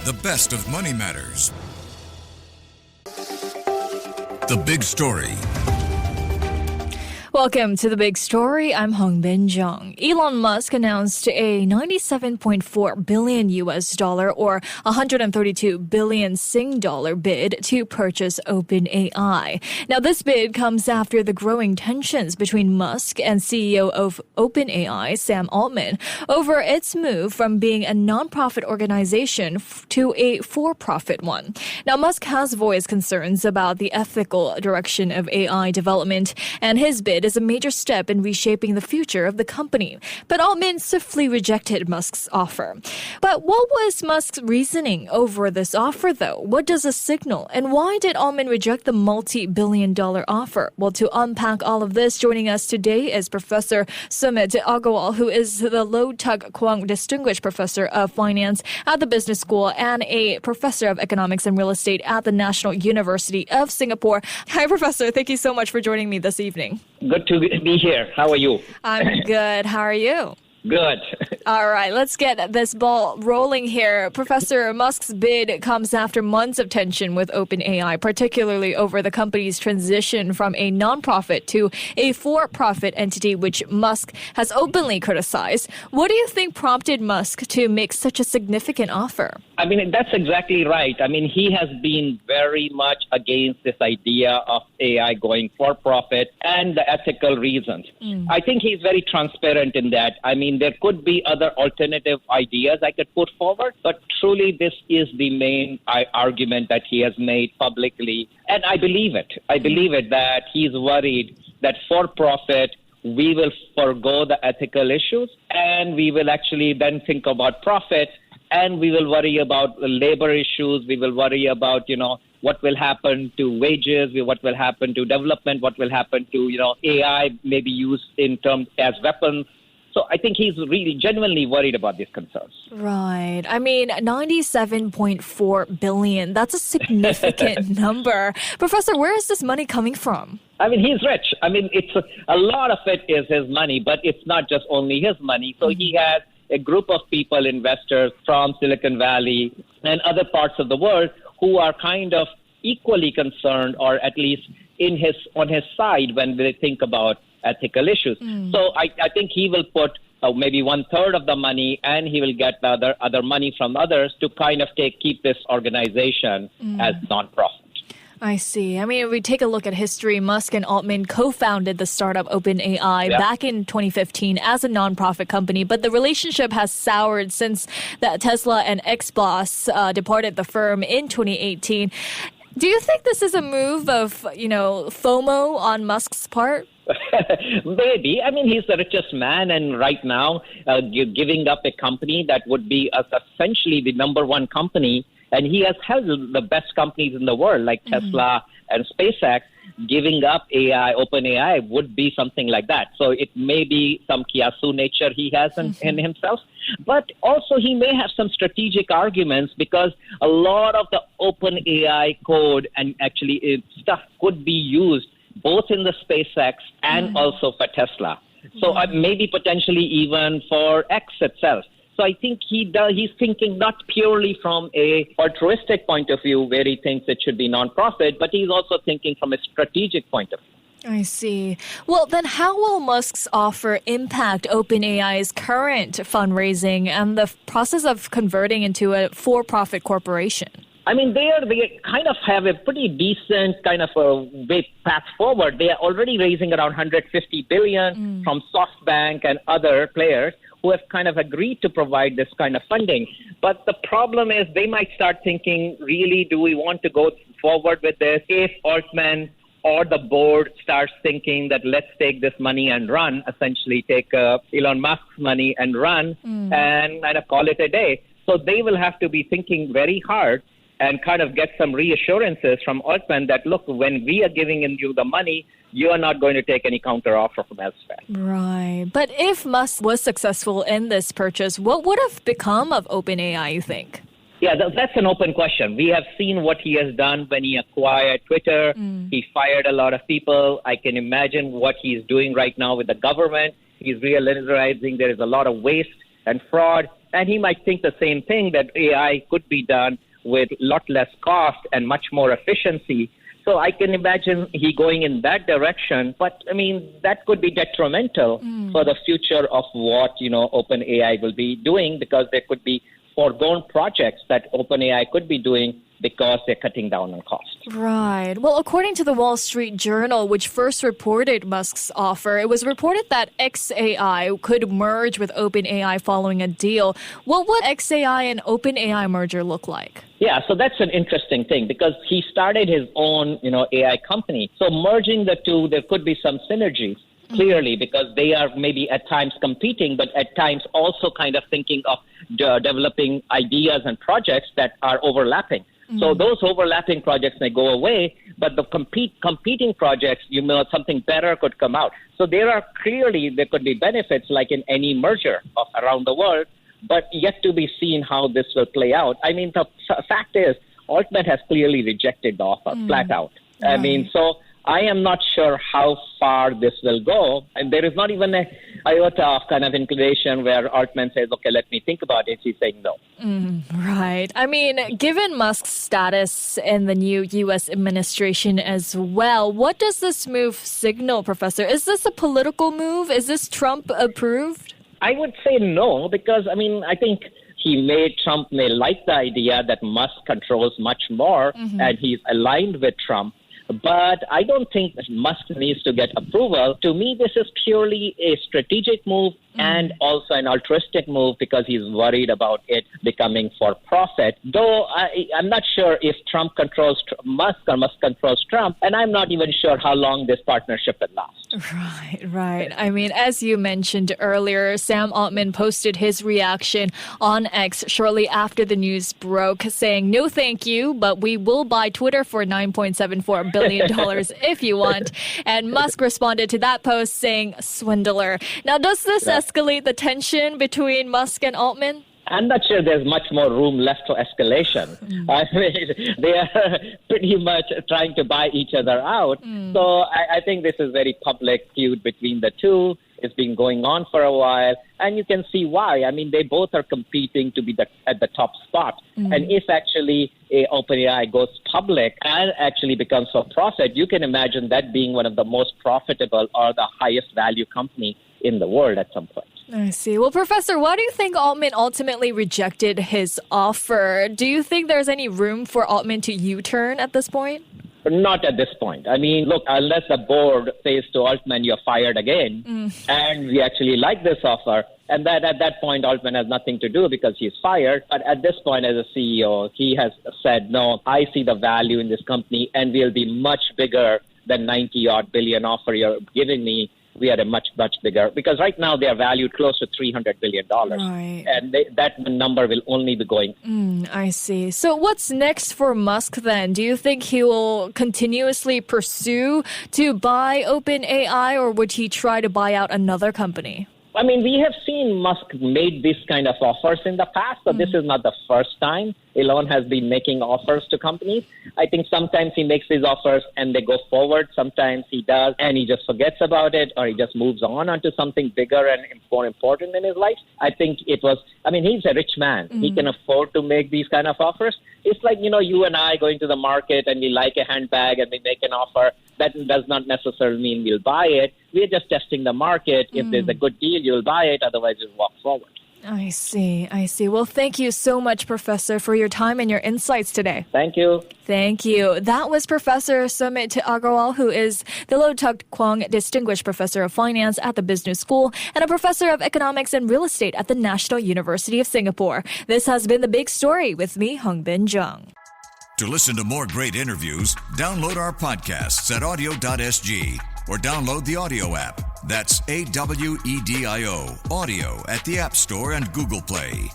The best of Money Matters. The Big Story. Welcome to The Big Story. I'm Hongbin, Jeong. Elon Musk announced a $97.4 billion US dollar or 132 billion Sing dollar bid to purchase OpenAI. Now, this bid comes after the growing tensions between Musk and CEO of OpenAI, Sam Altman, over its move from being a nonprofit organization to a for-profit one. Now, Musk has voiced concerns about the ethical direction of AI development, and his bid is a major step in reshaping the future of the company. But Altman swiftly rejected Musk's offer. But what was Musk's reasoning over this offer, though? What does it signal? And why did Altman reject the multi-billion-dollar offer? Well, to unpack all of this, joining us today is Professor Sumit Agarwal, who is the Low Tuck Kwong Distinguished Professor of Finance at the Business School and a Professor of Economics and Real Estate at the National University of Singapore. Hi, Professor. Thank you so much for joining me this evening. Good to be here. How are you? I'm good. How are you? Good. All right, let's get this ball rolling here. Professor Musk's bid comes after months of tension with OpenAI, particularly over the company's transition from a nonprofit to a for-profit entity, which Musk has openly criticized. What do you think prompted Musk to make such a significant offer? I mean, that's exactly right. I mean, he has been very much against this idea of AI going for profit and the ethical reasons. I think he's very transparent in that. I mean, there could be other alternative ideas I could put forward, but truly this is the main argument that he has made publicly. And I believe it. I believe it that he's worried that for profit, we will forgo the ethical issues and we will actually then think about profit. And we will worry about labor issues. We will worry about, what will happen to wages, what will happen to development, what will happen to, AI maybe used in terms as weapons. So I think he's really genuinely worried about these concerns. Right. I mean, 97.4 billion. That's a significant number. Professor, where is this money coming from? I mean, he's rich. I mean, it's a lot of it is his money, but it's not just only his money. So he has a group of people, investors from Silicon Valley and other parts of the world who are kind of equally concerned, or at least on his side when they think about ethical issues. So I think he will put maybe 1/3 of the money, and he will get the other money from others to kind of keep this organization as nonprofit. I see. I mean, if we take a look at history, Musk and Altman co-founded the startup OpenAI back in 2015 as a nonprofit company, but the relationship has soured since that Tesla and X-Boss departed the firm in 2018. Do you think this is a move of, FOMO on Musk's part? Maybe. I mean, he's the richest man, and right now, giving up a company that would be essentially the number one company, and he has held the best companies in the world, like Tesla and SpaceX. Giving up OpenAI would be something like that. So it may be some kiasu nature he has in himself. But also he may have some strategic arguments, because a lot of the OpenAI code and actually stuff could be used both in the SpaceX and also for Tesla. So maybe potentially even for X itself. So I think he's thinking not purely from a altruistic point of view where he thinks it should be nonprofit, but he's also thinking from a strategic point of view. I see. Well, then how will Musk's offer impact OpenAI's current fundraising and the process of converting into a for-profit corporation? I mean, they kind of have a pretty decent kind of a path forward. They are already raising around $150 billion from SoftBank and other players who have kind of agreed to provide this kind of funding. But the problem is they might start thinking, really, do we want to go forward with this? If Altman or the board starts thinking that let's take this money and run, essentially take Elon Musk's money and run and kind of call it a day. So they will have to be thinking very hard and kind of get some reassurances from Altman that, look, when we are giving you the money, you are not going to take any counteroffer from elsewhere. Right. But if Musk was successful in this purchase, what would have become of OpenAI, you think? Yeah, that's an open question. We have seen what he has done when he acquired Twitter. He fired a lot of people. I can imagine what he's doing right now with the government. He's realizing there is a lot of waste and fraud. And he might think the same thing, that AI could be done with a lot less cost and much more efficiency. So I can imagine he going in that direction. But, I mean, that could be detrimental for the future of what, OpenAI will be doing, because there could be foregone projects that OpenAI could be doing because they're cutting down on costs. Right. Well, according to the Wall Street Journal, which first reported Musk's offer, it was reported that XAI could merge with OpenAI following a deal. What would XAI and OpenAI merger look like? Yeah, so that's an interesting thing, because he started his own, AI company. So merging the two, there could be some synergies. Clearly, because they are maybe at times competing, but at times also kind of thinking of developing ideas and projects that are overlapping. So those overlapping projects may go away, but the competing projects, something better could come out. So there could be benefits like in any merger around the world, but yet to be seen how this will play out. I mean, the fact is, Altman has clearly rejected the offer, flat out. Right. I mean, so I am not sure how far this will go. And there is not even a iota of kind of inclination where Altman says, okay, let me think about it. He's saying no. Right. I mean, given Musk's status in the new U.S. administration as well, what does this move signal, Professor? Is this a political move? Is this Trump approved? I would say no, because, I think Trump may like the idea that Musk controls much more, and he's aligned with Trump. But I don't think Musk needs to get approval. To me, this is purely a strategic move and also an altruistic move, because he's worried about it becoming for profit. Though I'm not sure if Trump controls Musk or Musk controls Trump, and I'm not even sure how long this partnership will last. Right. I mean, as you mentioned earlier, Sam Altman posted his reaction on X shortly after the news broke, saying, "No, thank you, but we will buy Twitter for $9.74 billion if you want." And Musk responded to that post saying, "Swindler." Now, does this escalate the tension between Musk and Altman? I'm not sure there's much more room left for escalation. I mean, they are pretty much trying to buy each other out. So I think this is very public feud between the two. It's been going on for a while, and you can see why. I mean, they both are competing to be at the top spot. And if actually OpenAI goes public and actually becomes for profit, you can imagine that being one of the most profitable or the highest value company in the world at some point. I see. Well, Professor, why do you think Altman ultimately rejected his offer? Do you think there's any room for Altman to U-turn at this point? Not at this point. I mean, look, unless the board says to Altman, you're fired again, and we actually like this offer, and that at that point, Altman has nothing to do because he's fired. But at this point, as a CEO, he has said, no, I see the value in this company, and we'll be much bigger than 90-odd billion offer you're giving me. We are a much, much bigger, because right now they are valued close to $300 billion. Right. And that number will only be going. I see. So what's next for Musk then? Do you think he will continuously pursue to buy OpenAI, or would he try to buy out another company? I mean, we have seen Musk made these kind of offers in the past, so this is not the first time Elon has been making offers to companies. I think sometimes he makes these offers and they go forward. Sometimes he does and he just forgets about it, or he just moves on onto something bigger and more important in his life. I think he's a rich man. He can afford to make these kind of offers. It's like, you and I going to the market and we like a handbag and we make an offer. That does not necessarily mean we'll buy it. We're just testing the market. If there's a good deal, you'll buy it. Otherwise, you'll walk forward. I see. Well, thank you so much, Professor, for your time and your insights today. Thank you. Thank you. That was Professor Sumit Agarwal, who is the Lotuk Kwong Distinguished Professor of Finance at the Business School and a Professor of Economics and Real Estate at the National University of Singapore. This has been The Big Story with me, Hongbin Jeong. To listen to more great interviews, download our podcasts at audio.sg or download the audio app. That's AWEDIO, audio at the App Store and Google Play.